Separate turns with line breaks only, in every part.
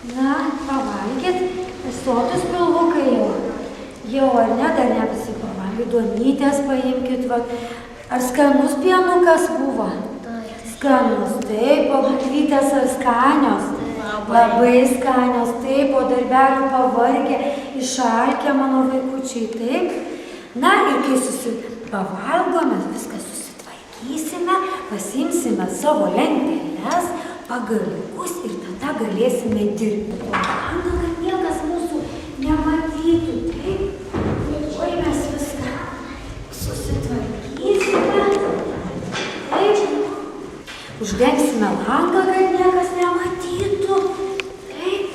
Na, pavalgėt, sotus pilvukai jau. Jau, ar ne, dar ne visi pavalgė. Duonytės paimkit, va. Ar skanus pienukas buvo? Skanus, taip, o bulvytės ar skanios? Labai skanios, taip, o darbelių pavargę, išalkę mano vaikučiai, taip. Na, ir kai pavalgome, viską susitvarkysime, pasimsime savo lenteles, pagaliukus ir tada galėsime dirbti. Langą, kad niekas mūsų nematytų, taip? Oi, mes viską susitvarkysime, taip? Uždegsime langą, kad niekas nematytų, taip?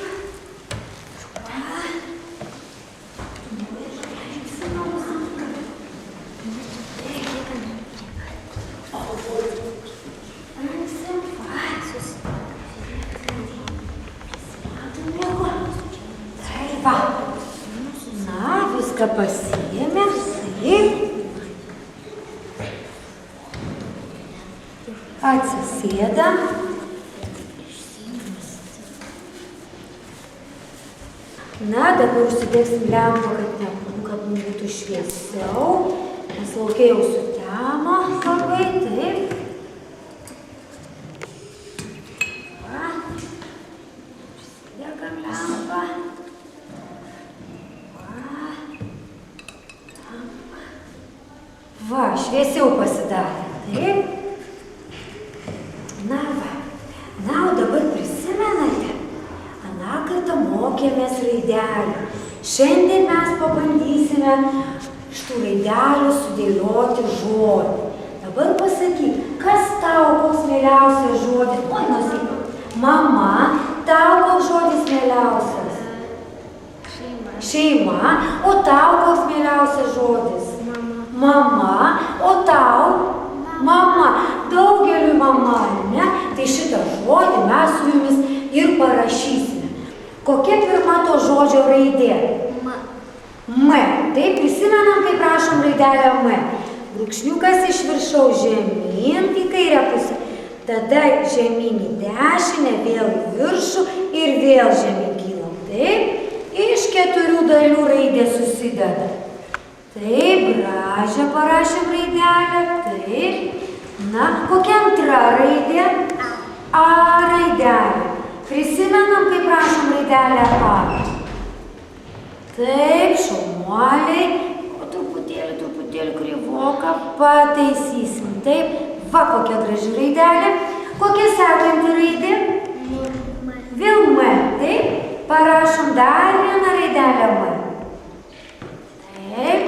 Viską pasiėmė, taip. Atsisėdam. Na, dabar užsidėsim lempą, kad būtų šviesiau. Nes laukia jau sutemo labai, taip. Va, užsidėkam lempą. Va, šviesiau pasidarė, taip? Na va, na, o dabar prisimenate, aną kartą mokėmės raidelių. Šiandien mes pabandysime šitų raidelių sudėlioti žodį. Dabar pasakyk, kas tau koks mieliausias žodis? Oi, nusakyk, mama, tau koks žodis mieliausias? Šeima. O tau koks mieliausias žodis? Mama, o tau? Mama, daugeliui mama, ne? Tai šitą žodį mes su jumis ir parašysime. Kokia pirma to žodžio raidė? M. Taip, prisimenam, kaip rašom raidelę M. Brūkšniukas iš viršaus žemyn į kairę pusę. Tada žemyn į dešinę, vėl į viršų ir vėl žemyn kylam. Taip, iš 4 dalių raidė susideda. Taip, gražią parašėm raidelę, taip. Na, kokia antra raidė? A raidelė. Prisimenam, kaip rašom raidelę A. Taip, šaunuoliai. O truputėlį krivoką pataisysim. Taip, va kokia graži raidelė. Kokia sekanti raidė? Vėl M, taip. Parašom dar vieną raidelę M. Taip.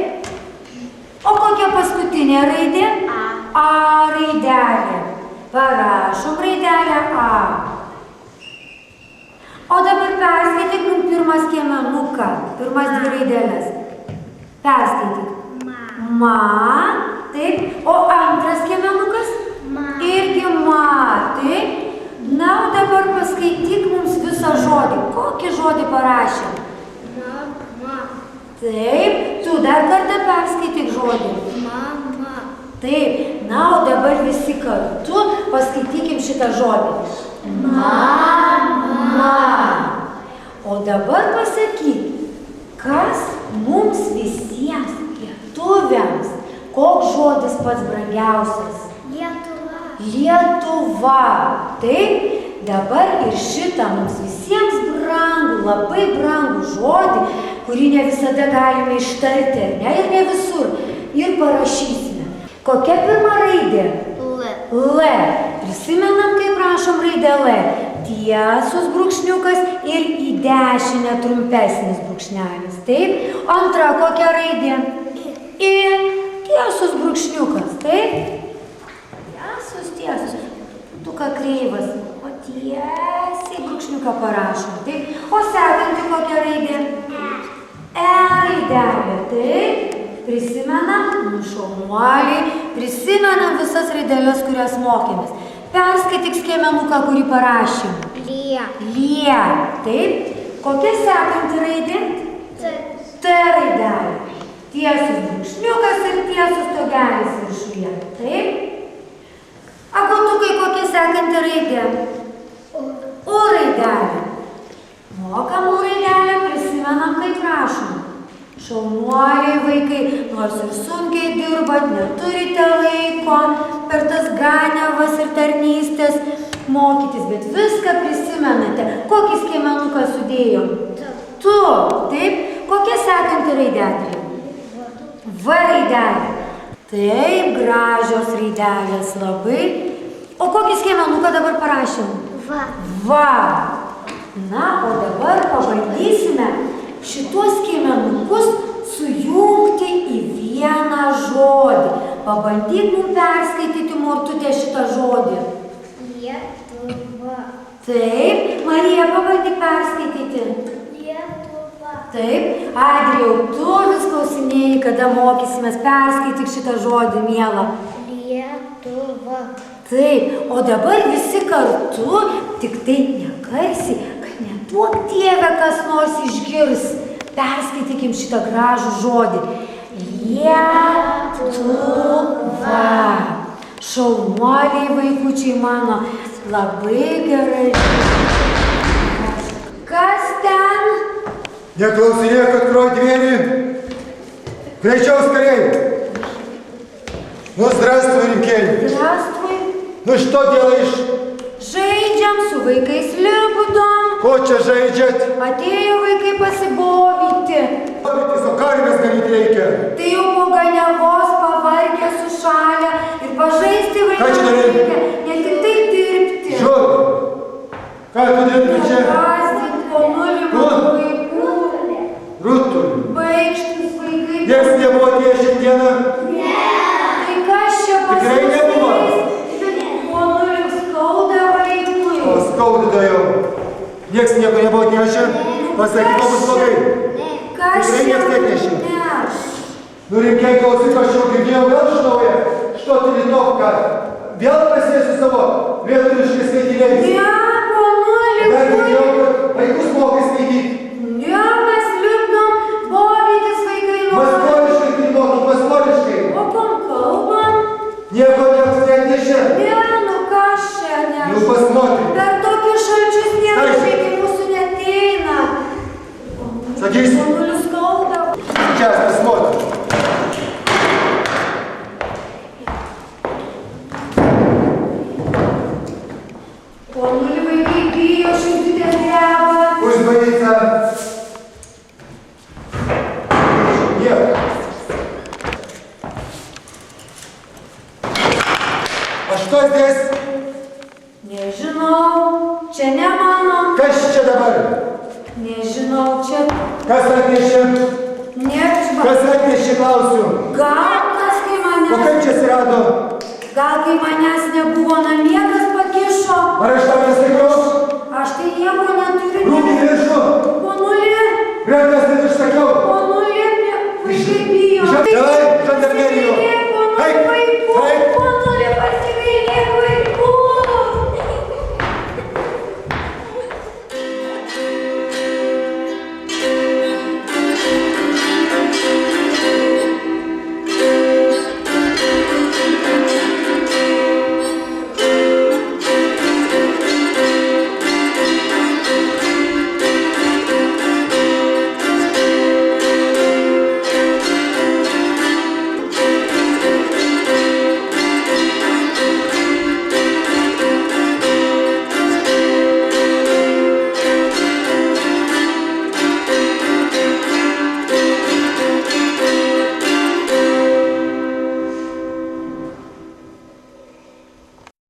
O kokia paskutinė raidė? A raidelė. Parašom raidelę A. O dabar perskaityk mums pirmą skiemenuką, pirmas 2 raidelės. Perskaityk. Ma. Taip. O antras skiemenukas? Irgi ma. Taip. Na, o dabar paskaityk mums visą žodį. Kokį žodį parašėm? Taip, tu dar kartą perskaityk žodį. Mama. Taip, na, o dabar visi kartu paskaitykim šitą žodį. Mama. O dabar pasakyk, kas mums visiems lietuviams, koks žodis pats brangiausias? Lietuva. Lietuva. Taip, dabar ir šitą mums visiems brangų, labai brangų žodį, kurį ne visada galime ištarti, ne, ir ne visur, ir parašysime. Kokia pirma raidė? L. Prisimenam, kaip rašom raidę L. Tiesus brūkšniukas ir į dešinę trumpesnis brūkšnelis. Taip. Antra, kokia raidė? I. Tiesus brūkšniukas. Taip. Tiesus. Tu ką kreivas. O tiesiai brūkšniuką parašom. Taip. O sekanti kokia raidė? E raidelė, taip, prisimenam, šaunuoliai, prisimenam visas raidelės, kurias mokėmės. Perskaityk skiemenuką, kurį parašėm. Lie, taip. Kokia sekanti raidė? T raidelė. Tiesus brūkšniukas ir tiesus stogelis viršuje, taip. Agotukai, kokia sekanti raidė? O raidelė. Mokamų raidelę prisimenam kaip rašom. Šaunuoliai vaikai, nors ir sunkiai dirbat, neturite laiko per tas ganiavas ir tarnystės mokytis, bet viską prisimenate. Kokį skiemenuką sudėjom? Tu, taip? Kokia sekanti raidelė? V raidelė. Taip, gražios raidelės labai. O kokį skiemenuką dabar parašėm? Va. Na, o dabar pabandysime šitos skiemenukus sujungti į vieną žodį. Pabandyk mums perskaityti, Mortute, šitą žodį.
Lietuva.
Taip, Marija, pabandyk perskaityti.
Lietuva.
Taip, Adrijau, tu vis klausinėjai, kada mokysimės, perskaityk šitą žodį, miela.
Lietuva.
Taip, o dabar visi kartu, tik tai negarsiai, kad neduok Dieve kas nors išgirs. Perskaitykim šitą gražų žodį. Lietuva. Šaunuoliai vaikučiai mano, labai gerai. Kas ten?
Неклауsinėk, открой двери. Гречал скорей. Ну, здравствуй, Римкель.
Здравствуй.
Ну, что делаешь?
Žaidžiam su vaikais libudom.
Ko čia žaidžiat?
Atėjo vaikai pasibovyti.
Tiesiog karvės ganyti reikia.
Tai jau po ganiavos pavargę sušalę ir pažaisti
Ką čia
vaikams
darai?
reikia, ne tik tai dirbti.
Žiūrėk. Ką tu dirbi čia?
Negąsdink ponulį mano vaikų.
Rutulį.
Baikštus vaikai.
Nieks nebuvo atėję šiandieną.
Tai kas čia
Tikrai nebuvo?
Ponulį skauda vaikui.
O skauda jau. Nieks nieko nebuvo atnešę. Pasakyk, ko bus blogai.
Kas
Tikrai
čia
nieks neatnešė.
neš?
Ну, Римкель, klausyk, aš jau girdėjau vėl iš naujo. Što tu litovka? Vėl pasėsi savo lietuviškai skaitylėmis.
Ne, ponulį.
Dar girdėjau, kad vaikus mokai skaityti.
Ne, mes lipdom bovytis vaikai nori.
Maskoliškai tai mokyk, maskoliškai.
O kom kalbam?
Nieko nieks neatnešė.
Ne, nu kas čia ne?
Nu, pasmotri.
Per tokius šalčius niekas
Taip.
iki mūsų neateina.
Sakys.
Ponulius skauda.
Сейчас посмотрим.
Ponuli vaikai bijo, širdutė dreba.
Пусть боится. Нет. А что здесь?
Nežinau, čia ne mano.
Kas čia dabar?
Nežinau, čia
Kas atnešė?
nečva.
Kas atnešė, klausiu.
Gal kas kai
O
manęs,
kaip čia atsirado?
gal kai manęs nebuvo namie, kas pakišo.
Ar aš tau nesakiau?
Aš tai nieko neturiu.
Rūkį viršų.
Ponuli,
Renkas net išsakiau.
ponuli, vaikai bijo.
Davai, žandarmerijų.